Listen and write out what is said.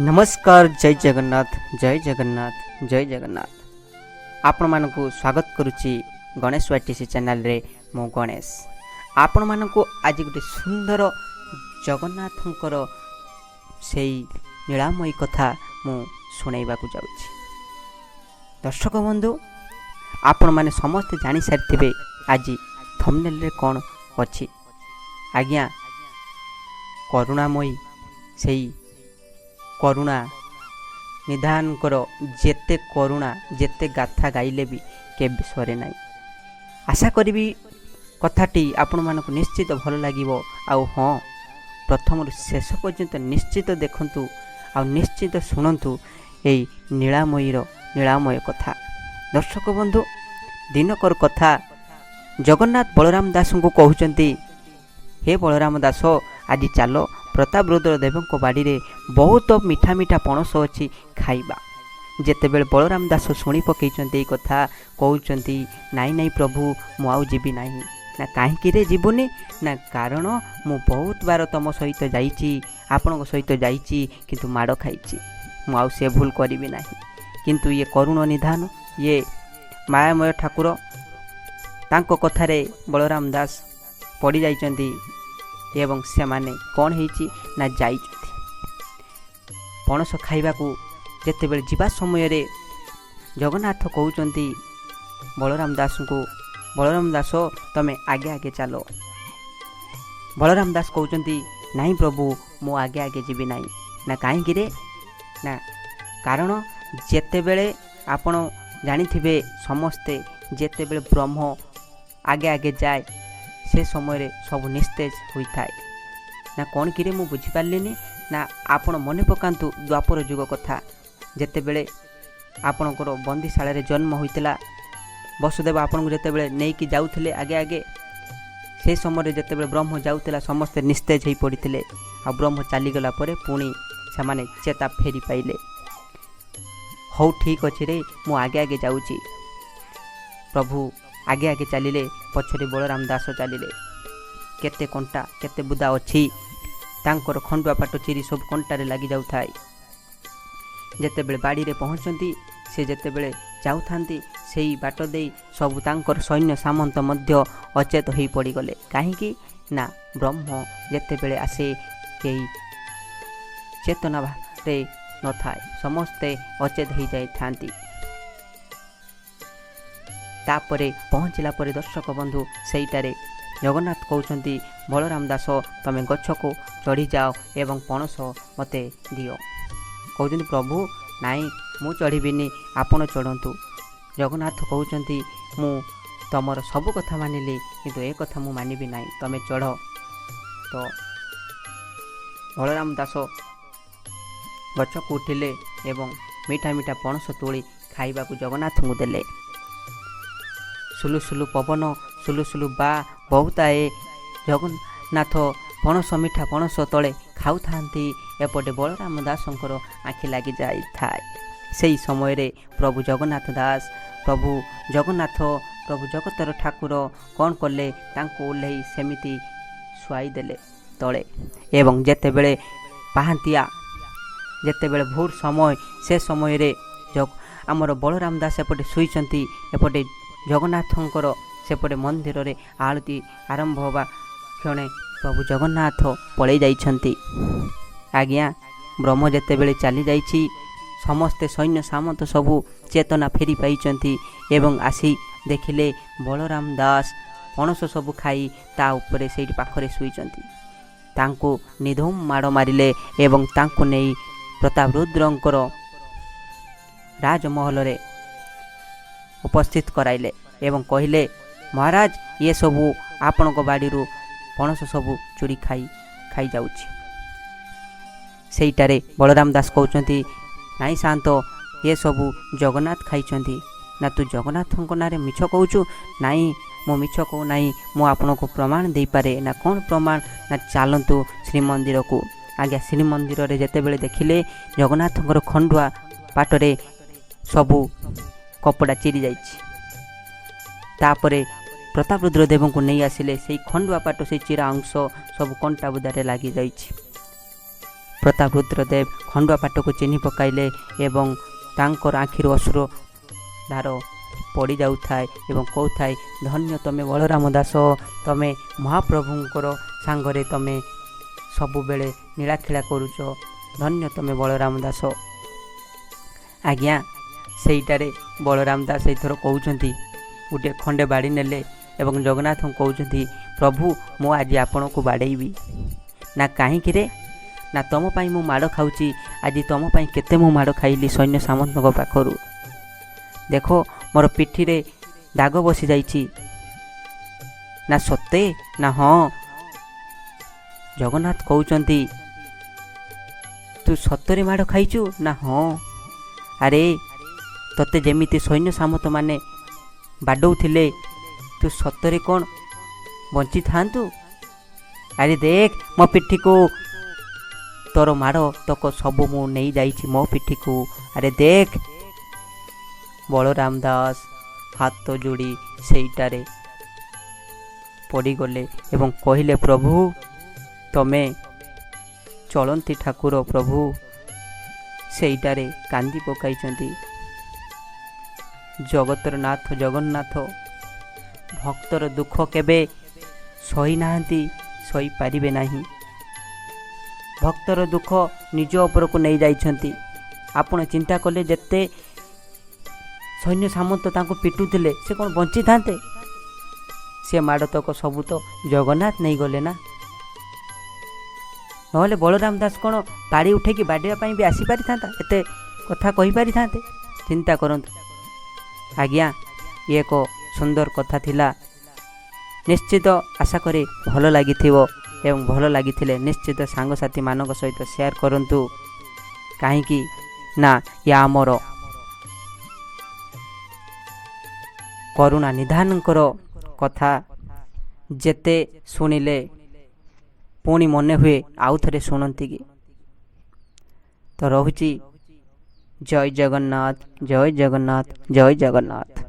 नमस्कार जय जगन्नाथ जय जगन्नाथ जय जगन्नाथ आपण मानकु स्वागत करुच्ची गणेश वाटीसी चैनल रे मो गणेश आपण मानकु आज गोटे सुंदर जगन्नाथंकर से नीलामयी कथा मु सुनाइबा को जाउछि। दर्शक बंधु आपण माने समस्त जानि सारिथिबे आज थंबनेल रे कोन अछि। आज्ञा करुणामयी सेई करुणा निधान कर जेते करुणा जेते गाथा गाइले भी केबे सरे नाई। आशा करी कथाटी आपण मानक निश्चित भल लागिवो। आउ हाँ प्रथम शेष पर्यंत निश्चित देखंतु आ निश्चित शुणु यही नीलामय कथा। दर्शक बंधु दिनकर कथा जगन्नाथ बलराम दास को कहउचंती, हे बलराम दास आज चलो प्रताप रुद्र देव बाड़ी रे बहुत मीठा मीठा पणस अच्छी खाइबा। जेतेबेले बलराम दास शुणी पकईचंती कथा कहउचंती, नाई नाई प्रभु मु आउ जीवी नाही। ना काहे रे जीवनी ना कारण मु बहुत बार तम सहित जाइची आपण सहित जाइची किंतु माड़ खाइची मु आउ से भूल करिबि नाही। किंतु ये करुण निधान ये मायामय ठाकुर तांको कथारे बलराम दास पड़ी जाइचंती एवं से माने कौन है ना जाइचंती पणस खाइबा को। जेतेबेले जीवा समय रे जगन्नाथ कहउचंती बलराम दास को, बलराम दास तमे आगे आगे चलो। बलराम दास कहउचंती, नहीं प्रभु मो आगे आगे जीवी नाही। ना काहे रे ना कारण जेतेबेले आपण जानिथिबे समस्ते जेतेबेले ब्रह्म आगे आगे जाए से समय रे सब निस्तेज होता है। ना कौन कि मु बुझीपारे ना आपण मन पकातु द्वापर युग कथा जेतेबेले आपणकर बंदीशाला रे जन्म होइतला। वसुदेव आपन को जेतेबेले नेकी जाउथले आगे आगे से समय जेतेबेले ब्रह्म जाउतला समस्ते निस्तेज होई पड़िथिले। आ ब्रह्म चली गला परे पुणी से माने चेता फेरी पाइले। हौ ठीक अछि रे मु आगे आगे जाउची। प्रभु आगे आगे चलिले पछरे बलराम दास चलिले। केते कंटा केते बुदा अच्छी तांकर खंडुआ पाट चिरी सब कंटारे लगी जाऊ थाए। जेतेबेले बाड़ी रे पहुंचंती से जेतेबेले जाउथांती सेही बाट दे सब तांकर सैन्य सामंत मध्य अचेत होई पड़ी गले। काहेकि ना ब्रह्म जेतेबेले आसे केही चेतना रे न थाए, समस्ते अचेत हो जाई थांती। तापरे पहुँचला परे दर्शक बंधु सेईटारे जगन्नाथ कहउचंती, बलराम दास तमे गछ को चढ़ी जाओ एवं पणस मते दियो। कहउचंती प्रभु नाई मु चढ़ीबिनी आपण चढ़ंतु। जगन्नाथ कहउचंती मु तमर सब कथा मानिली किंतु ए कथा मु मानिबी नाई, तमे चढ़। तो बलराम दास गछ को उठिले एवं मीठा मीठा पणस तोड़ी खाइबा को जगन्नाथ को देले। सुलु सुलु पवन सुलु सुलु बा बहुत आए। जगन्नाथ पणस मीठा पणस तले खाऊ थांती। एपटे बलराम दासंकर आखि लगी जाई थाए। सेई समय रे प्रभु जगन्नाथ दास प्रभु जगन्नाथ प्रभु जगतर ठाकुर कौन कले तांको ओल्हेई सेमिति सुआई देले तले। एवं जेतेबेले पाहांतिया जेतेबेले भोर समय से समय रे आमर बलराम दास एपटे शुईचंती। एपटे जगन्नाथंकर सेपटे मंदिर रे आरती आरंभ होबा क्षणे प्रभु जगन्नाथ पलई जाइछंती। आज्ञा ब्रह्म जेतेबेले चली जाइछि समस्ते सैन्य सामंत सबु चेतना फेरी पाइछंती एवं आसी देखिले बलराम दास पणस सबु खाई ता उपरे सेठी पाखरे सुईचंती। तांको निधूम माड़ मारिले एवं तांको नेई प्रताप रुद्रंकर राजमहल रे उपस्थित कराइले एवं कहिले, महाराज ये सबू आपण को बाड़ी पणस सबू चोरी खाई जाउछि। सेईटारे बलराम दास कहउचंती, नाई शांत ये सबू जगन्नाथ खाइचंती। ना तू जगन्नाथ नारे मिछ कहूचु? नाई मो मिछ कहू नाई, मो आपण को प्रमाण दे पारे। ना कौन प्रमाण? ना चलतु श्रीमंदिर को। आज्ञा श्रीमंदिर रे जेतेबेले देखिले जगन्नाथंकर खंडुआ पाटरे सबू कपड़ा चिरी जाइछि। तापरे प्रताप रुद्र देव को नहीं आसिले से खंडुआ पाट से चिरा अंश सब कंटा बुदारे लगी जाइछि। ପ୍ରତାପ ରୁଦ୍ରଦେବ ଖଣ୍ଡୁଆ ପାଟକୁ ଚିହ୍ନି ପକାଇଲେ ଏବଂ ତାଙ୍କର ଆଖିରୁ ଅଶ୍ରୁ ଧାର ପଡ଼ିଯାଉଥାଏ ଏବଂ କହୁଥାଏ, ଧନ୍ୟ ତମେ ବଳରାମ ଦାସ, ତମେ ମହାପ୍ରଭୁଙ୍କର ସାଙ୍ଗରେ ତମେ ସବୁବେଳେ ନୀଳାଖିଳା କରୁଛ, ଧନ୍ୟ ତମେ ବଳରାମ ଦାସ। ଆଜ୍ଞା, ସେଇଟାରେ ବଳରାମ ଦାସ ଏଇଥର କହୁଛନ୍ତି, ଗୋଟିଏ ଖଣ୍ଡେ ବାଡ଼ି ନେଲେ ଏବଂ ଜଗନ୍ନାଥଙ୍କୁ କହୁଛନ୍ତି, ପ୍ରଭୁ ମୁଁ ଆଜି ଆପଣଙ୍କୁ ବାଡ଼େଇବି। ନା କାହିଁକିରେ? ନା ତମ ପାଇଁ ମୁଁ ମାଡ଼ ଖାଉଛି। ଆଜି ତମ ପାଇଁ କେତେ ମୁଁ ମାଡ଼ ଖାଇଲି ସୈନ୍ୟ ସାମନ୍ତଙ୍କ ପାଖରୁ। ଦେଖ ମୋର ପିଠିରେ ଦାଗ ବସିଯାଇଛି। ନା ସତେ? ନା ହଁ। ଜଗନ୍ନାଥ କହୁଛନ୍ତି, ତୁ ସତରେ ମାଡ଼ ଖାଇଛୁ? ନା ହଁ। ଆରେ ତତେ ଯେମିତି ସୈନ୍ୟ ସାମନ୍ତମାନେ ବାଡ଼ଉଥିଲେ, ତୁ ସତରେ କ'ଣ ବଞ୍ଚିଥାନ୍ତୁ? ଆରେ ଦେଖ ମୋ ପିଠିକୁ, ତୋର ମାଡ଼ ତକ ସବୁ ମୁଁ ନେଇଯାଇଛି ମୋ ପିଠିକୁ। ଆରେ ଦେଖ। ବଳରାମ ଦାସ ହାତ ଯୋଡ଼ି ସେଇଟାରେ ପଡ଼ିଗଲେ ଏବଂ କହିଲେ, ପ୍ରଭୁ ତମେ ଚଳନ୍ତି ଠାକୁର, ପ୍ରଭୁ। ସେଇଟାରେ କାନ୍ଦି ପକାଇଛନ୍ତି। ଜଗତର ନାଥ ଜଗନ୍ନାଥ ଭକ୍ତର ଦୁଃଖ କେବେ ସହିନାହାନ୍ତି, ସହିପାରିବେ ନାହିଁ। ଭକ୍ତର ଦୁଃଖ ନିଜ ଉପରକୁ ନେଇଯାଇଛନ୍ତି। ଆପଣ ଚିନ୍ତା କଲେ, ଯେତେ ସୈନ୍ୟ ସାମନ୍ତ ତାଙ୍କୁ ପିଟୁଥିଲେ, ସେ କ'ଣ ବଞ୍ଚିଥାନ୍ତେ? ସେ ମାଡ଼ ତକ ସବୁ ତ ଜଗନ୍ନାଥ ନେଇଗଲେ ନା। ନହେଲେ ବଳରାମ ଦାସ କ'ଣ ବାଡ଼ି ଉଠେଇକି ବାଡ଼ିବା ପାଇଁ ବି ଆସିପାରିଥାନ୍ତା? ଏତେ କଥା କହିପାରିଥାନ୍ତେ? ଚିନ୍ତା କରନ୍ତୁ। ଆଜ୍ଞା, ଇଏ ଏକ ସୁନ୍ଦର କଥା ଥିଲା। ନିଶ୍ଚିତ ଆଶା କରେ ଭଲ ଲାଗିଥିବ ଏବଂ ଭଲ ଲାଗିଥିଲେ ନିଶ୍ଚିତ ସାଙ୍ଗସାଥିମାନଙ୍କ ସହିତ ସେୟାର କରନ୍ତୁ। କାହିଁକି ନା ୟା ଆମର କରୁଣା ନିଧାନଙ୍କର କଥା ଯେତେ ଶୁଣିଲେ ପୁଣି ମନେ ହୁଏ ଆଉ ଥରେ ଶୁଣନ୍ତି କି। ତ ରହୁଛି। ଜୟ ଜଗନ୍ନାଥ, ଜୟ ଜଗନ୍ନାଥ, ଜୟ ଜଗନ୍ନାଥ।